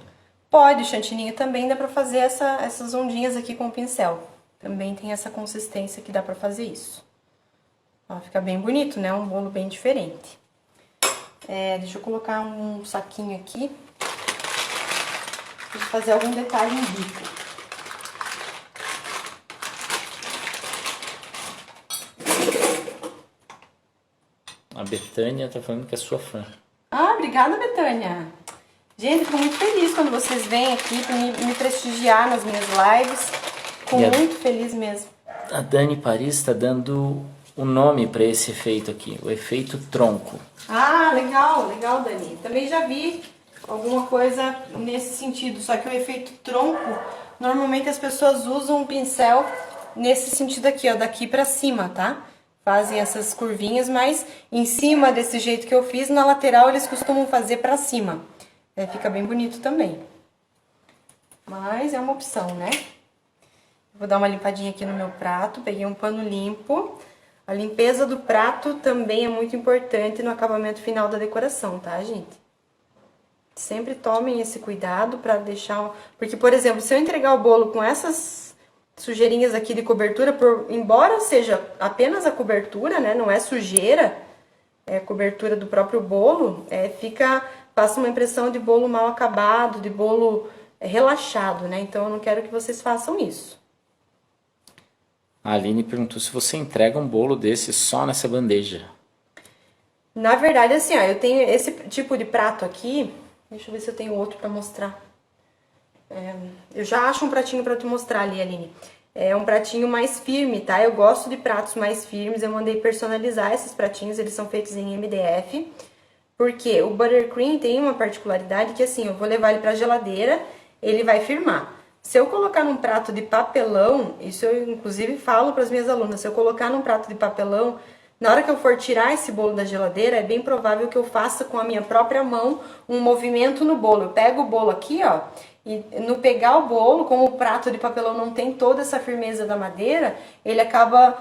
Pode, o chantininho também dá pra fazer essas ondinhas aqui com o pincel. Também tem essa consistência que dá pra fazer isso. Ó, fica bem bonito, né? Um bolo bem diferente. Deixa eu colocar um saquinho aqui. Vou fazer algum detalhe em bico. A Betânia tá falando que é sua fã. Ah, obrigada, Betânia. Gente, fico muito feliz quando vocês vêm aqui pra me prestigiar nas minhas lives. Fico muito feliz mesmo. A Dani Paris está dando o nome para esse efeito aqui, o efeito tronco. Ah, legal, legal, Dani. Também já vi alguma coisa nesse sentido, só que o efeito tronco, normalmente as pessoas usam um pincel nesse sentido aqui, ó, daqui pra cima, tá? Fazem essas curvinhas, mas em cima desse jeito que eu fiz, na lateral eles costumam fazer pra cima. Fica bem bonito também. Mas é uma opção, né? Vou dar uma limpadinha aqui no meu prato, peguei um pano limpo. A limpeza do prato também é muito importante no acabamento final da decoração, tá, gente? Sempre tomem esse cuidado pra deixar... Porque, por exemplo, se eu entregar o bolo com essas sujeirinhas aqui de cobertura, embora seja apenas a cobertura, né, não é sujeira, é cobertura do próprio bolo, passa uma impressão de bolo mal acabado, de bolo relaxado, né? Então eu não quero que vocês façam isso. A Aline perguntou se você entrega um bolo desse só nessa bandeja. Na verdade, assim, ó, eu tenho esse tipo de prato aqui, deixa eu ver se eu tenho outro pra mostrar. Eu já acho um pratinho pra te mostrar ali, Aline. É um pratinho mais firme, tá? Eu gosto de pratos mais firmes, eu mandei personalizar esses pratinhos, eles são feitos em MDF. Porque o buttercream tem uma particularidade que assim, eu vou levar ele pra geladeira, ele vai firmar. Se eu colocar num prato de papelão, isso eu inclusive falo para as minhas alunas, se eu colocar num prato de papelão, na hora que eu for tirar esse bolo da geladeira, é bem provável que eu faça com a minha própria mão um movimento no bolo. Eu pego o bolo aqui, ó, e no pegar o bolo, como o prato de papelão não tem toda essa firmeza da madeira, ele acaba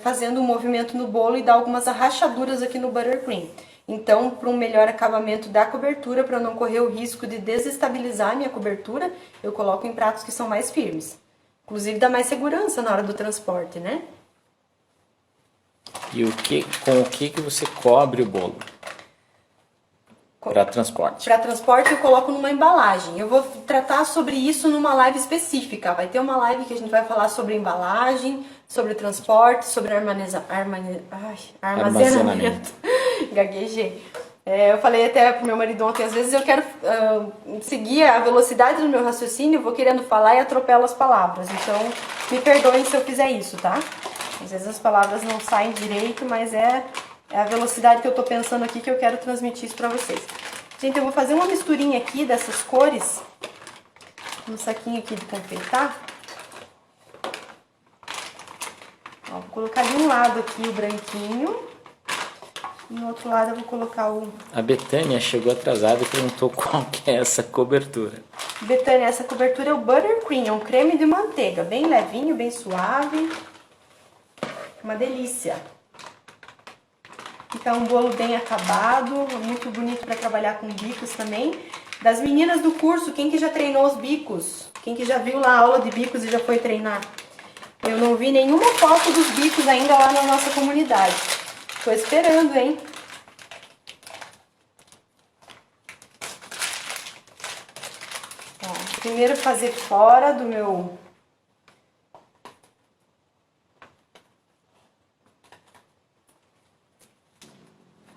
fazendo um movimento no bolo e dá algumas rachaduras aqui no buttercream. Então, para um melhor acabamento da cobertura, para eu não correr o risco de desestabilizar a minha cobertura, eu coloco em pratos que são mais firmes. Inclusive, dá mais segurança na hora do transporte, né? E com o que você cobre o bolo? Para transporte. Para transporte eu coloco numa embalagem. Eu vou tratar sobre isso numa live específica. Vai ter uma live que a gente vai falar sobre embalagem, sobre transporte, sobre armazenamento. Gaguejei. Eu falei até pro meu marido ontem, às vezes eu quero seguir a velocidade do meu raciocínio, eu vou querendo falar e atropelo as palavras. Então, me perdoem se eu fizer isso, tá? Às vezes as palavras não saem direito, mas é a velocidade que eu tô pensando aqui que eu quero transmitir isso pra vocês. Gente, eu vou fazer uma misturinha aqui dessas cores no saquinho aqui de confeitar. Ó, vou colocar de um lado aqui o branquinho. E no outro lado eu vou colocar o... A Betânia chegou atrasada e perguntou qual que é essa cobertura. Betânia, essa cobertura é o buttercream, é um creme de manteiga, bem levinho, bem suave. Uma delícia. Fica um bolo bem acabado, muito bonito para trabalhar com bicos também. Das meninas do curso, quem que já treinou os bicos? Quem que já viu lá a aula de bicos e já foi treinar? Eu não vi nenhuma foto dos bicos ainda lá na nossa comunidade. Tô esperando, hein? Ó, primeiro fazer fora do meu...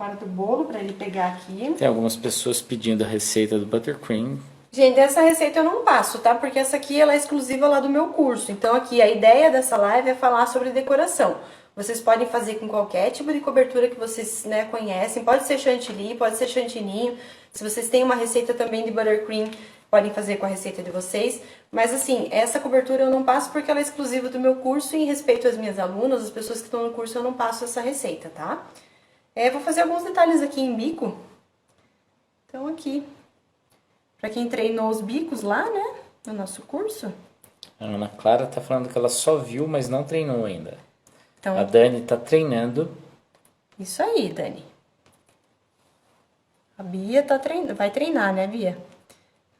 fora do bolo para ele pegar aqui. Tem algumas pessoas pedindo a receita do buttercream. Gente, essa receita eu não passo, tá? Porque essa aqui ela é exclusiva lá do meu curso. Então aqui a ideia dessa live é falar sobre decoração. Vocês podem fazer com qualquer tipo de cobertura que vocês, né, conhecem. Pode ser chantilly, pode ser chantininho. Se vocês têm uma receita também de buttercream, podem fazer com a receita de vocês. Mas assim, essa cobertura eu não passo porque ela é exclusiva do meu curso. E em respeito às minhas alunas, as pessoas que estão no curso, eu não passo essa receita, tá? Vou fazer alguns detalhes aqui em bico. Então aqui, pra quem treinou os bicos lá, né, no nosso curso. A Ana Clara tá falando que ela só viu, mas não treinou ainda. Então, A Dani tá treinando. isso aí, Dani. A Bia tá vai treinar, né, Bia?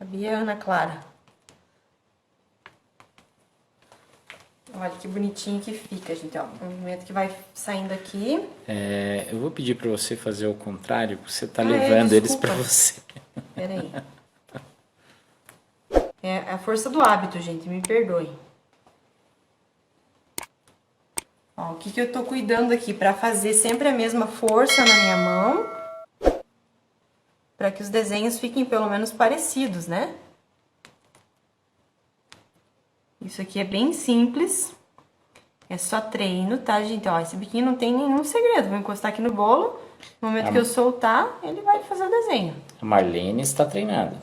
A Bia e a Ana Clara. Olha que bonitinho que fica, gente, ó. O movimento que vai saindo aqui. Eu vou pedir para você fazer o contrário, porque você tá levando eles para você. Pera aí. É a força do hábito, gente, me perdoe. Ó, o que eu tô cuidando aqui? Pra fazer sempre a mesma força na minha mão. Pra que os desenhos fiquem pelo menos parecidos, né? Isso aqui é bem simples. É só treino, tá, gente? Ó, esse biquinho não tem nenhum segredo. Vou encostar aqui no bolo. No momento que eu soltar, ele vai fazer o desenho. A Marlene está treinando.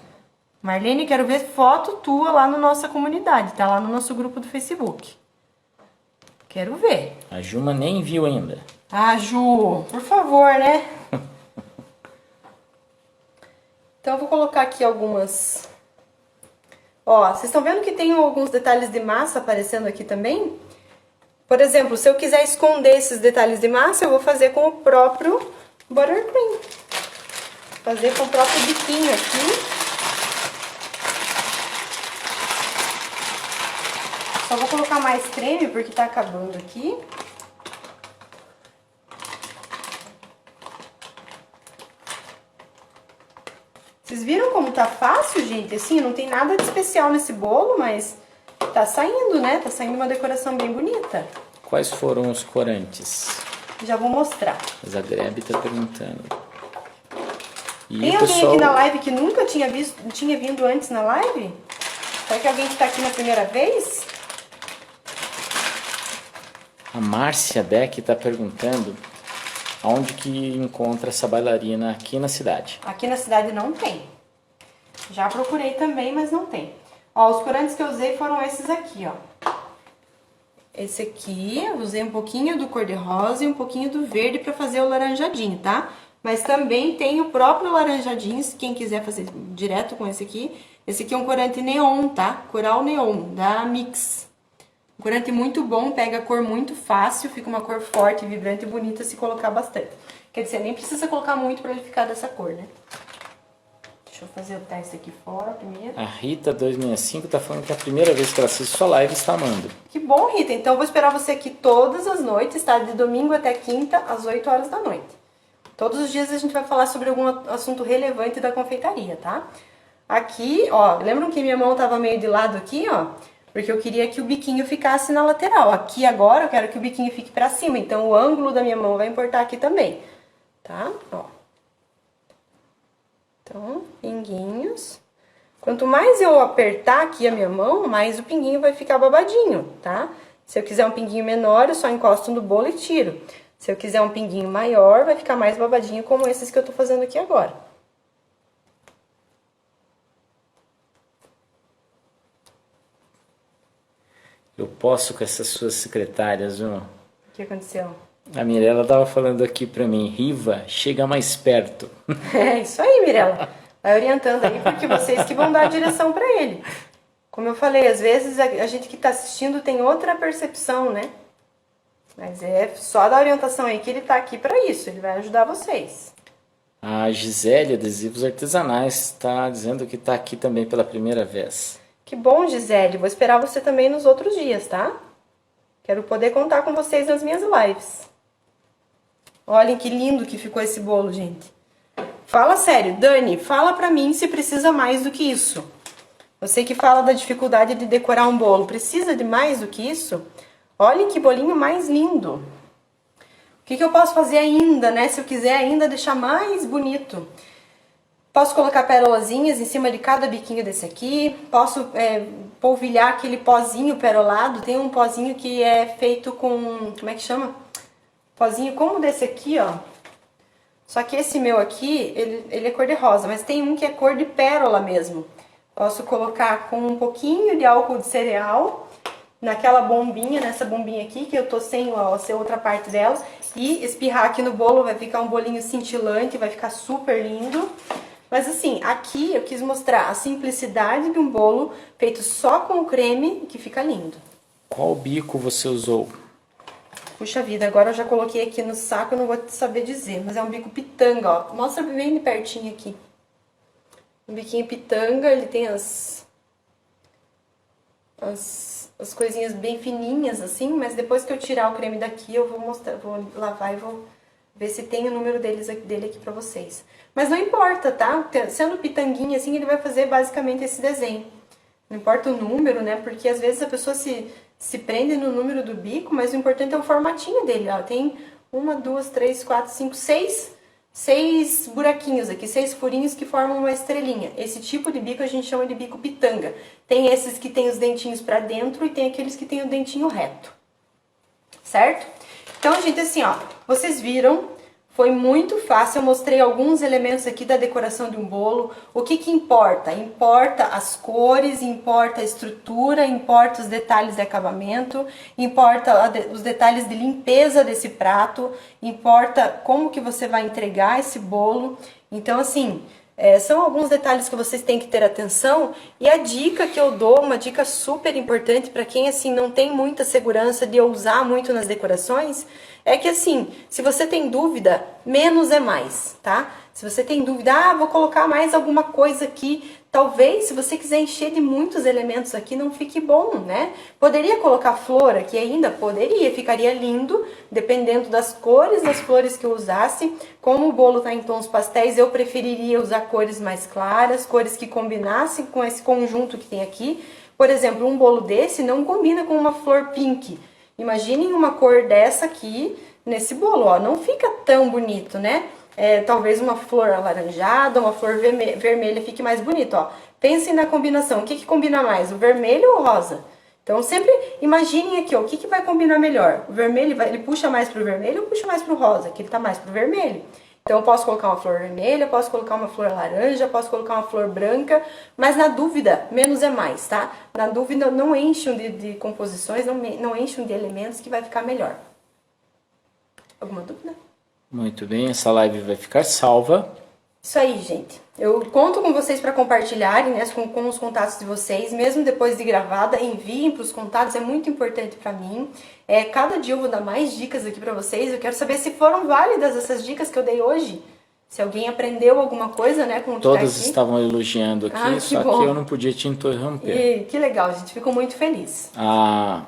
Marlene, quero ver foto tua lá na nossa comunidade, tá? Lá no nosso grupo do Facebook. Quero ver. A Juma nem viu ainda. Ah, Ju, por favor, né? Então, eu vou colocar aqui algumas... Ó, vocês estão vendo que tem alguns detalhes de massa aparecendo aqui também? Por exemplo, se eu quiser esconder esses detalhes de massa, eu vou fazer com o próprio buttercream. Fazer com o próprio biquinho aqui. Só vou colocar mais creme porque tá acabando aqui. Vocês viram como tá fácil, gente? Assim, não tem nada de especial nesse bolo, mas tá saindo, né? Tá saindo uma decoração bem bonita. Quais foram os corantes? Já vou mostrar. A Zagreb tá perguntando. E tem alguém aqui na live que nunca tinha vindo antes na live? Será que alguém que tá aqui na primeira vez? A Márcia Beck tá perguntando aonde que encontra essa bailarina aqui na cidade. Aqui na cidade não tem. Já procurei também, mas não tem. Ó, os corantes que eu usei foram esses aqui, ó. Esse aqui, eu usei um pouquinho do cor-de-rosa e um pouquinho do verde pra fazer o laranjadinho, tá? Mas também tem o próprio laranjadinho, se quem quiser fazer direto com esse aqui. Esse aqui é um corante neon, tá? Coral neon, da Mix. Um corante muito bom, pega a cor muito fácil, fica uma cor forte, vibrante e bonita se colocar bastante. Quer dizer, nem precisa colocar muito pra ele ficar dessa cor, né? Deixa eu fazer o teste aqui fora primeiro. A Rita 265 tá falando que é a primeira vez que ela assiste sua live está amando. Que bom, Rita. Então eu vou esperar você aqui todas as noites, tá? De domingo até quinta, às 8 horas da noite. Todos os dias a gente vai falar sobre algum assunto relevante da confeitaria, tá? Aqui, ó, lembram que minha mão tava meio de lado aqui, ó? Porque eu queria que o biquinho ficasse na lateral. Aqui agora eu quero que o biquinho fique pra cima, então o ângulo da minha mão vai importar aqui também, tá? Ó. Então, pinguinhos. Quanto mais eu apertar aqui a minha mão, mais o pinguinho vai ficar babadinho, tá? Se eu quiser um pinguinho menor, eu só encosto no bolo e tiro. Se eu quiser um pinguinho maior, vai ficar mais babadinho, como esses que eu tô fazendo aqui agora. Eu posso com essas suas secretárias, viu? O que aconteceu? A Mirella tava falando aqui pra mim, Riva, chega mais perto. É isso aí, Mirella. Vai orientando aí, porque vocês que vão dar a direção pra ele. Como eu falei, às vezes a gente que tá assistindo tem outra percepção, né? Mas é só dar orientação aí que ele tá aqui pra isso, ele vai ajudar vocês. A Gisele Adesivos Artesanais está dizendo que tá aqui também pela primeira vez. Que bom, Gisele. Vou esperar você também nos outros dias, tá? Quero poder contar com vocês nas minhas lives. Olhem que lindo que ficou esse bolo, gente. Fala sério, Dani, fala pra mim se precisa mais do que isso. Você que fala da dificuldade de decorar um bolo, precisa de mais do que isso? Olhem que bolinho mais lindo. O que eu posso fazer ainda, né? Se eu quiser ainda deixar mais bonito. Posso colocar pérolazinhas em cima de cada biquinho desse aqui. Posso polvilhar aquele pozinho perolado. Tem um pozinho que é feito com... Como é que chama? Pozinho como desse aqui, ó. Só que esse meu aqui, ele é cor de rosa. Mas tem um que é cor de pérola mesmo. Posso colocar com um pouquinho de álcool de cereal naquela bombinha, nessa bombinha aqui, que eu tô sem a outra parte delas. E espirrar aqui no bolo, vai ficar um bolinho cintilante, vai ficar super lindo. Mas assim, aqui eu quis mostrar a simplicidade de um bolo feito só com o creme, que fica lindo. Qual bico você usou? Puxa vida, agora eu já coloquei aqui no saco, eu não vou saber dizer, mas é um bico pitanga, ó. Mostra bem de pertinho aqui. Um biquinho pitanga, ele tem as coisinhas bem fininhas assim, mas depois que eu tirar o creme daqui, eu vou mostrar, vou lavar e vou ver se tem o número dele aqui pra vocês. Mas não importa, tá? Sendo pitanguinha assim, ele vai fazer basicamente esse desenho. Não importa o número, né? Porque às vezes a pessoa se prende no número do bico, mas o importante é o formatinho dele, ó. Tem 1, 2, 3, 4, 5, 6 buraquinhos aqui, 6 furinhos que formam uma estrelinha. Esse tipo de bico a gente chama de bico pitanga. Tem esses que tem os dentinhos pra dentro e tem aqueles que tem o dentinho reto. Certo? Então, gente, assim, ó, vocês viram, foi muito fácil, eu mostrei alguns elementos aqui da decoração de um bolo. O que que importa? Importa as cores, importa a estrutura, importa os detalhes de acabamento, importa os detalhes de limpeza desse prato, importa como que você vai entregar esse bolo. Então, assim, são alguns detalhes que vocês têm que ter atenção. E a dica que eu dou, uma dica super importante para quem assim não tem muita segurança de ousar muito nas decorações, é que assim, se você tem dúvida, menos é mais, tá? Se você tem dúvida, vou colocar mais alguma coisa aqui, talvez se você quiser encher de muitos elementos aqui, não fique bom, né? Poderia colocar flor aqui ainda? Poderia, ficaria lindo, dependendo das cores das flores que eu usasse. Como o bolo tá em tons pastéis, eu preferiria usar cores mais claras, cores que combinassem com esse conjunto que tem aqui. Por exemplo, um bolo desse não combina com uma flor pink. Imaginem uma cor dessa aqui nesse bolo, ó, não fica tão bonito, né? Talvez uma flor alaranjada, uma flor vermelha fique mais bonito, ó. Pensem na combinação, o que que combina mais, o vermelho ou o rosa? Então sempre imaginem aqui, ó, o que que vai combinar melhor? O vermelho, ele puxa mais pro vermelho ou puxa mais pro rosa? Que ele tá mais pro vermelho. Então eu posso colocar uma flor vermelha, posso colocar uma flor laranja, posso colocar uma flor branca, mas na dúvida, menos é mais, tá? Na dúvida, não enchem de composições, não enchem de elementos que vai ficar melhor. Alguma dúvida? Muito bem, essa live vai ficar salva. Isso aí, gente. Eu conto com vocês para compartilharem, né, com os contatos de vocês, mesmo depois de gravada, enviem para os contatos, é muito importante para mim. Cada dia eu vou dar mais dicas aqui para vocês, eu quero saber se foram válidas essas dicas que eu dei hoje. Se alguém aprendeu alguma coisa, né, com o que tá aqui. Todos estavam elogiando aqui, só bom. que eu não podia te interromper. E que legal, gente, fico muito feliz. A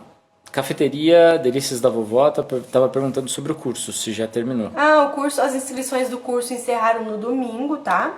cafeteria Delícias da Vovó estava perguntando sobre o curso, se já terminou. O curso, as inscrições do curso encerraram no domingo, tá?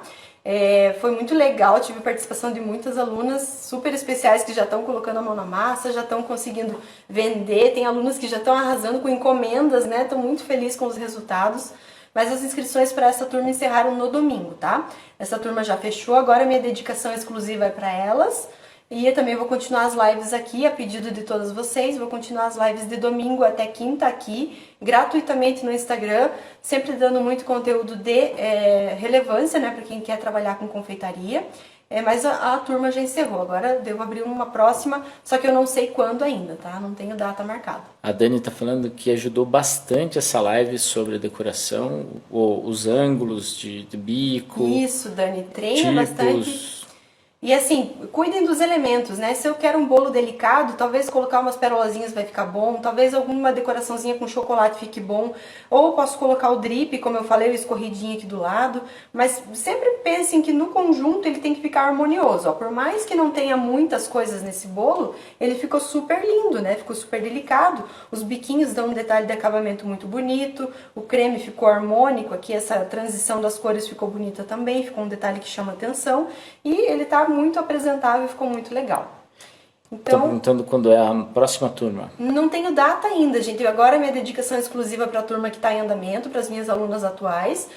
Foi muito legal, tive participação de muitas alunas super especiais que já estão colocando a mão na massa, já estão conseguindo vender, tem alunas que já estão arrasando com encomendas, né? Estou muito feliz com os resultados, mas as inscrições para essa turma encerraram no domingo, tá? Essa turma já fechou, agora minha dedicação exclusiva é para elas. E eu também vou continuar as lives aqui, a pedido de todos vocês, vou continuar as lives de domingo até quinta aqui, gratuitamente no Instagram, sempre dando muito conteúdo de relevância, né, para quem quer trabalhar com confeitaria. Mas a turma já encerrou, agora devo abrir uma próxima, só que eu não sei quando ainda, tá? Não tenho data marcada. A Dani tá falando que ajudou bastante essa live sobre a decoração, os ângulos de bico. Isso, Dani, treina bastante. E assim, cuidem dos elementos, né? Se eu quero um bolo delicado, talvez colocar umas perolazinhas vai ficar bom, talvez alguma decoraçãozinha com chocolate fique bom, ou eu posso colocar o drip, como eu falei, o escorridinho aqui do lado, mas sempre pensem que no conjunto ele tem que ficar harmonioso, ó. Por mais que não tenha muitas coisas nesse bolo, ele ficou super lindo, né? Ficou super delicado, os biquinhos dão um detalhe de acabamento muito bonito, o creme ficou harmônico aqui, essa transição das cores ficou bonita também, ficou um detalhe que chama atenção, e ele tá muito apresentável, ficou muito legal. Tô perguntando quando é a próxima turma. Não tenho data ainda, gente. Agora minha dedicação exclusiva para a turma que está em andamento, para as minhas alunas atuais.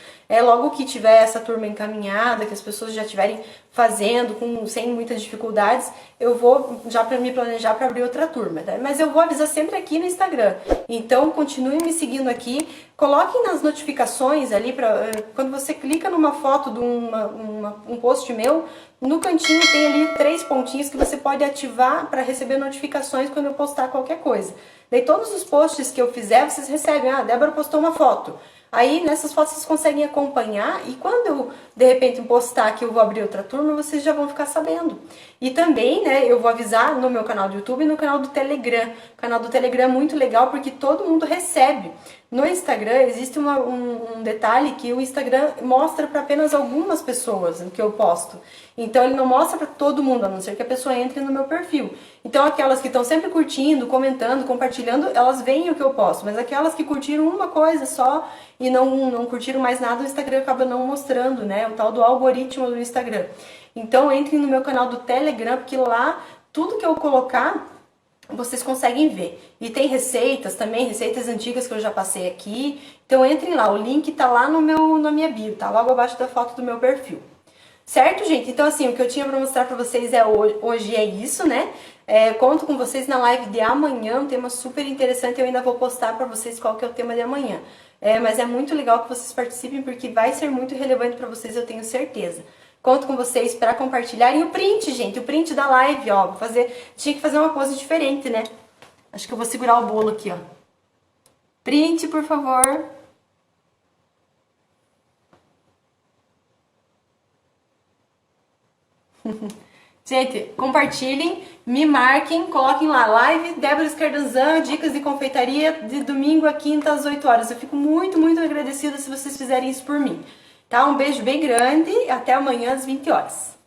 Logo que tiver essa turma encaminhada, que as pessoas já estiverem fazendo sem muitas dificuldades, eu vou já para me planejar para abrir outra turma, tá? Mas eu vou avisar sempre aqui no Instagram. Então continue me seguindo aqui, coloquem nas notificações ali quando você clica numa foto de um post meu, no cantinho tem ali 3 pontinhos que você pode ativar para receber notificações quando eu postar qualquer coisa. Daí todos os posts que eu fizer, vocês recebem. Ah, a Débora postou uma foto. Aí nessas fotos vocês conseguem acompanhar e quando eu de repente postar que eu vou abrir outra turma, vocês já vão ficar sabendo. E também, né, eu vou avisar no meu canal do YouTube e no canal do Telegram. O canal do Telegram é muito legal porque todo mundo recebe. No Instagram existe um detalhe que o Instagram mostra para apenas algumas pessoas o que eu posto. Então ele não mostra para todo mundo, a não ser que a pessoa entre no meu perfil. Então aquelas que estão sempre curtindo, comentando, compartilhando, elas veem o que eu posto. Mas aquelas que curtiram uma coisa só e não curtiram mais nada, o Instagram acaba não mostrando, né? O tal do algoritmo do Instagram. Então entrem no meu canal do Telegram, porque lá tudo que eu colocar vocês conseguem ver. E tem receitas também, receitas antigas que eu já passei aqui. Então entrem lá, o link tá lá na minha bio, tá logo abaixo da foto do meu perfil. Certo, gente? Então assim, o que eu tinha para mostrar para vocês hoje é isso, né? Conto com vocês na live de amanhã, um tema super interessante. Eu ainda vou postar para vocês qual que é o tema de amanhã. Mas é muito legal que vocês participem, porque vai ser muito relevante para vocês, eu tenho certeza. Conto com vocês para compartilharem o print, gente. O print da live, ó. Tinha que fazer uma pose diferente, né? Acho que eu vou segurar o bolo aqui, ó. Print, por favor. Gente, compartilhem, me marquem, coloquem lá, live Débora Escardanzan, dicas de confeitaria de domingo a quinta às 8 horas. Eu fico muito, muito agradecida se vocês fizerem isso por mim. Tá? Um beijo bem grande e até amanhã às 20 horas.